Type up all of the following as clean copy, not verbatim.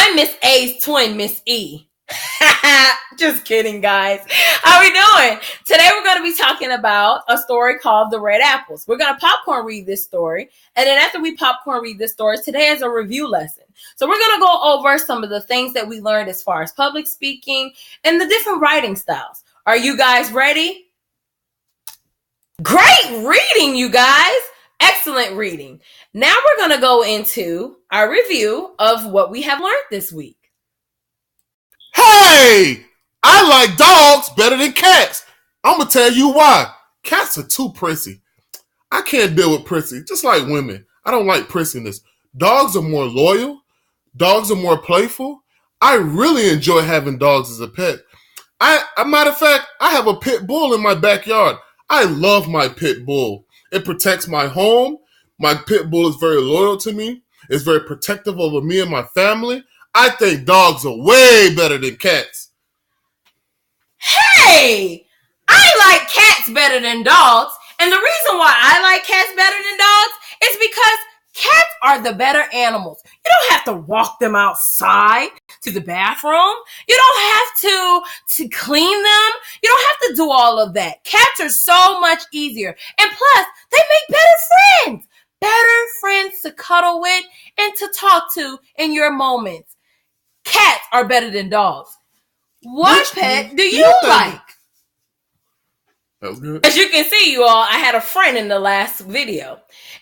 I'm Miss A's twin, Miss E. Just kidding, guys. How we doing? Today we're going to be talking about a story called The Red Apples. We're going to popcorn read this story. And then after we popcorn read this story, today is a review lesson. So we're going to go over some of the things that we learned as far as public speaking and the different writing styles. Are you guys ready? Great reading, you guys. Excellent reading. Now we're going to go into our review of what we have learned this week. Hey, I like dogs better than cats. I'm going to tell you why. Cats are too prissy. I can't deal with prissy, just like women. I don't like prissiness. Dogs are more loyal. Dogs are more playful. I really enjoy having dogs as a pet. A matter of fact, I have a pit bull in my backyard. I love my pit bull. It protects my home. My pit bull is very loyal to me. It's very protective over me and my family. I think dogs are way better than cats. Hey, I like cats better than dogs. And the reason why I like cats better than dogs is because cats are the better animals. You don't have to walk them outside to the bathroom. You don't have to clean them. You don't have to do all of that. Cats are so much easier. And plus, they make better friends. Better friends to cuddle with and to talk to in your moments. Cats are better than dogs. What pet do you like? That was good. As you can see, you all, I had a friend in the last video.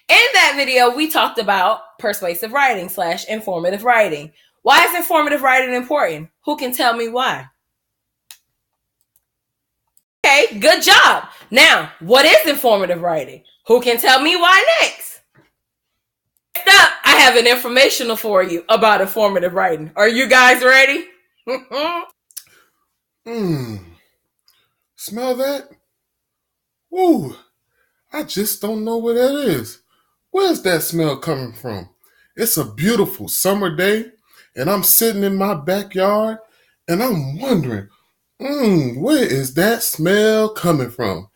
In that video, we talked about persuasive writing / informative writing. Why is informative writing important? Who can tell me why? Okay, good job. Now, what is informative writing? Who can tell me why next? Next up, I have an informational for you about informative writing. Are you guys ready? Smell that? Ooh, I just don't know where that is. Where's that smell coming from? It's a beautiful summer day, and I'm sitting in my backyard, and I'm wondering, where is that smell coming from?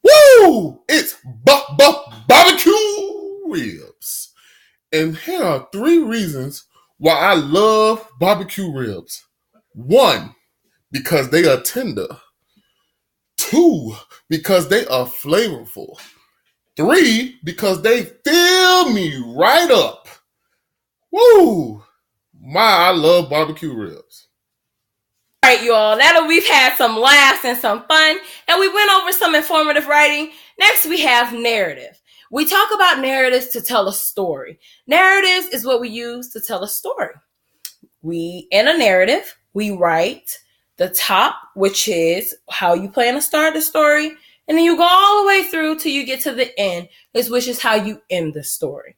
Woo! It's barbecue ribs. And here are 3 reasons why I love barbecue ribs. 1, because they are tender. 2, because they are flavorful. 3, because they fill me right up. Woo! I love barbecue ribs. All right, you all. Now that we've had some laughs and some fun, and we went over some informative writing, next we have narrative. We talk about narratives to tell a story. Narratives is what we use to tell a story. In a narrative, we write the top, which is how you plan to start the story, and then you go all the way through till you get to the end, which is how you end the story.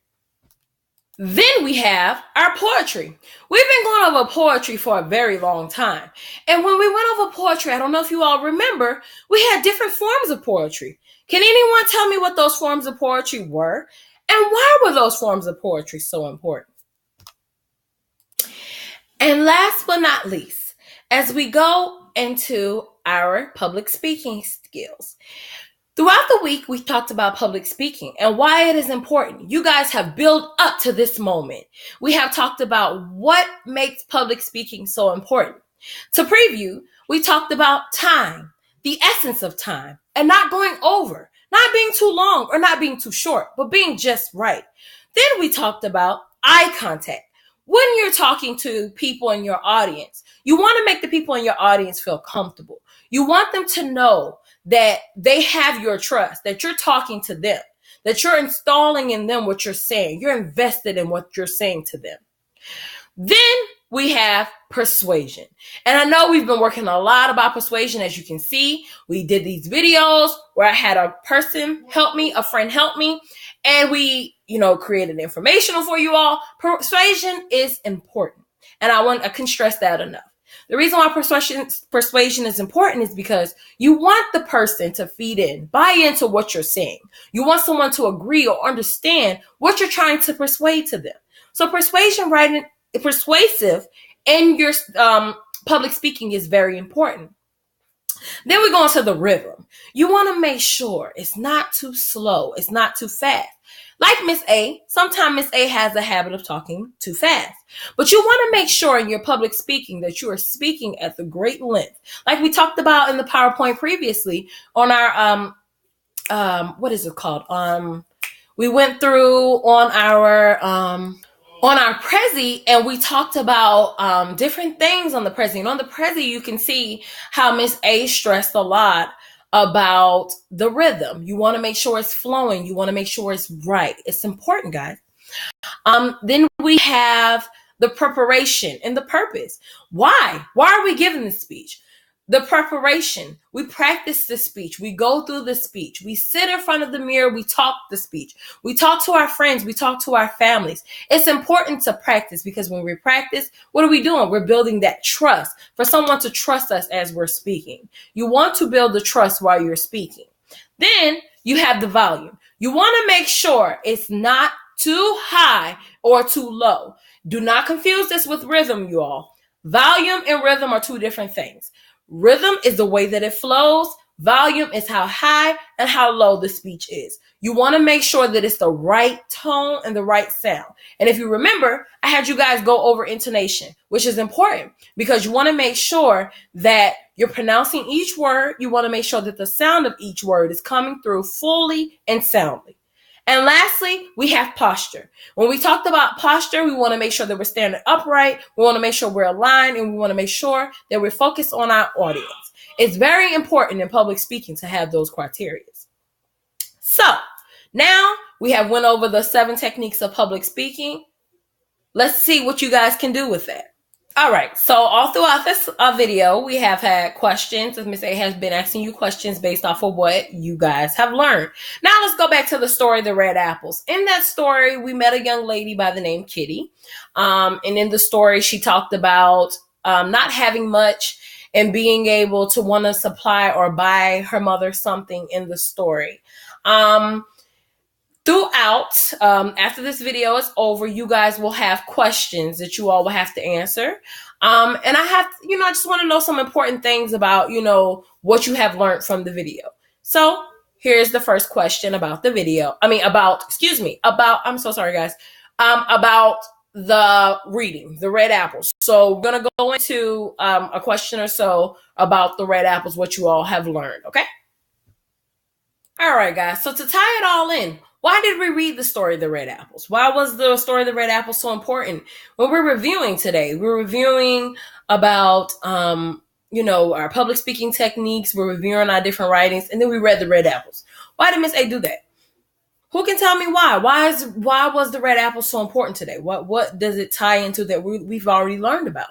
Then we have our poetry. We've been going over poetry for a very long time. And when we went over poetry, I don't know if you all remember, we had different forms of poetry. Can anyone tell me what those forms of poetry were? And why were those forms of poetry so important? And last but not least, as we go into our public speaking skills, throughout the week, we talked about public speaking and why it is important. You guys have built up to this moment. We have talked about what makes public speaking so important. To preview, we talked about time, the essence of time, and not going over, not being too long or not being too short, but being just right. Then we talked about eye contact. When you're talking to people in your audience, you want to make the people in your audience feel comfortable. You want them to know that they have your trust, that you're talking to them, that you're installing in them what you're saying. You're invested in what you're saying to them. Then we have persuasion. And I know we've been working a lot about persuasion. As you can see, we did these videos where I had a friend help me, and we, created informational for you all. Persuasion is important. And I can stress that enough. The reason why persuasion is important is because you want the person to buy into what you're saying. You want someone to agree or understand what you're trying to persuade to them. So persuasive in your public speaking is very important. Then we go into the rhythm. You want to make sure it's not too slow, it's not too fast. Like Miss A, sometimes Miss A has a habit of talking too fast. But you want to make sure in your public speaking that you are speaking at the great length. Like we talked about in the PowerPoint previously on our what is it called? We went through on our Prezi, and we talked about different things on the Prezi. And on the Prezi, you can see how Miss A stressed a lot about the rhythm. You want to make sure it's flowing. You want to make sure it's right. It's important, guys. Then we have the preparation and the purpose. Why? Why are we giving the speech? The preparation. We practice the speech. We go through the speech. We sit in front of the mirror. We talk the speech. We talk to our friends. We talk to our families. It's important to practice because when we practice, what are we doing? We're building that trust for someone to trust us as we're speaking. You want to build the trust while you're speaking. Then you have the volume. You want to make sure it's not too high or too low. Do not confuse this with rhythm, you all. Volume and rhythm are two different things. Rhythm is the way that it flows. Volume is how high and how low the speech is. You want to make sure that it's the right tone and the right sound. And if you remember, I had you guys go over intonation, which is important because you want to make sure that you're pronouncing each word. You want to make sure that the sound of each word is coming through fully and soundly. And lastly, we have posture. When we talked about posture, we want to make sure that we're standing upright. We want to make sure we're aligned, and we want to make sure that we're focused on our audience. It's very important in public speaking to have those criteria. So now we have went over the 7 techniques of public speaking. Let's see what you guys can do with that. All right, so all throughout this video, we have had questions. Miss A has been asking you questions based off of what you guys have learned. Now let's go back to the story, The Red Apples. In that story, we met a young lady by the name Kitty. And in the story, she talked about not having much and being able to want to supply or buy her mother something in the story. Throughout, after this video is over, you guys will have questions that you all will have to answer. And I just want to know some important things about, what you have learned from the video. So here's the first question about the video. I'm so sorry, guys. About the reading, The Red Apples. So we're going to go into a question or so about the red apples, what you all have learned, okay? All right, guys. So to tie it all in, why did we read the story of the Red Apples? Why was the story of the Red Apples so important? When we're reviewing today, we're reviewing about, our public speaking techniques. We're reviewing our different writings, and then we read the Red Apples. Why did Miss A do that? Who can tell me why? Why was the Red Apple so important today? What does it tie into that we've already learned about?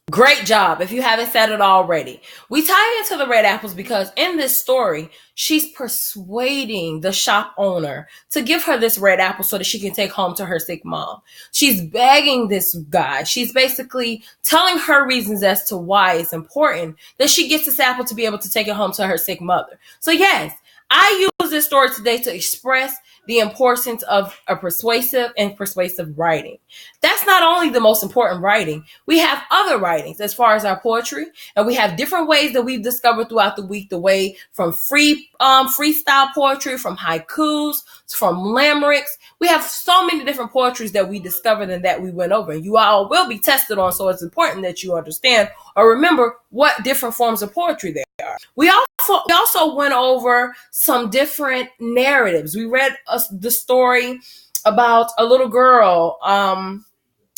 Great job. If you haven't said it already, we tie into the red apples because in this story, she's persuading the shop owner to give her this red apple so that she can take home to her sick mom. She's begging this guy. She's basically telling her reasons as to why it's important that she gets this apple to be able to take it home to her sick mother. So yes, I use this story today to express the importance of a persuasive writing. That's not only the most important writing. We have other writings as far as our poetry, and we have different ways that we've discovered throughout the week, the way from freestyle poetry, from haikus, from limericks. We have so many different poetries that we discovered and that we went over. And you all will be tested on, so it's important that you understand or remember what different forms of poetry there are. We also went over some different narratives. We read the story about a little girl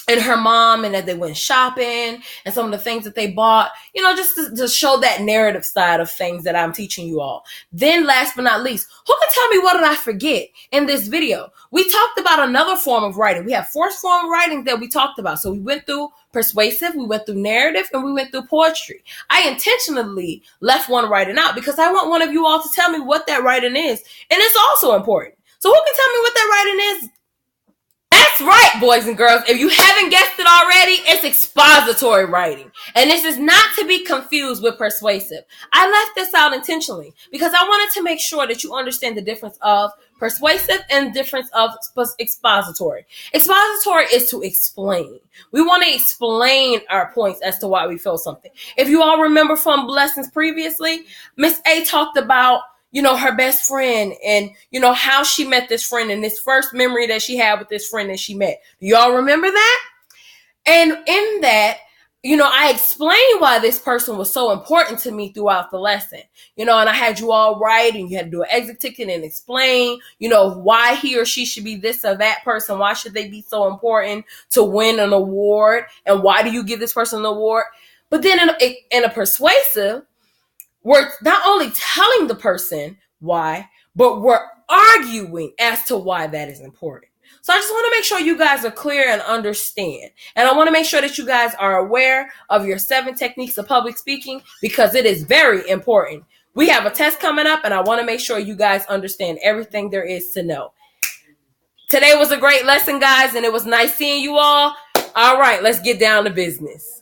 and her mom, and that they went shopping and some of the things that they bought, just to show that narrative side of things that I'm teaching you all. Then last but not least, who can tell me what did I forget in this video? We talked about another form of writing. We have 4 form of writing that we talked about. So we went through persuasive, we went through narrative, and we went through poetry. I intentionally left one writing out because I want one of you all to tell me what that writing is. And it's also important. So who can tell me what that writing is? That's right, boys and girls. If you haven't guessed it already, it's expository writing. And this is not to be confused with persuasive. I left this out intentionally because I wanted to make sure that you understand the difference of Persuasive and difference of expository. Expository is to explain. We want to explain our points as to why we feel something. If you all remember from lessons previously, Miss A talked about, her best friend and, how she met this friend and this first memory that she had with this friend that she met. Do y'all remember that? And in that, I explained why this person was so important to me throughout the lesson, and I had you all write and you had to do an exit ticket and explain, why he or she should be this or that person. Why should they be so important to win an award? And why do you give this person an award? But then in a persuasive, we're not only telling the person why, but we're arguing as to why that is important. So I just want to make sure you guys are clear and understand. And I want to make sure that you guys are aware of your 7 techniques of public speaking, because it is very important. We have a test coming up, and I want to make sure you guys understand everything there is to know. Today was a great lesson, guys, and it was nice seeing you all. All right, let's get down to business.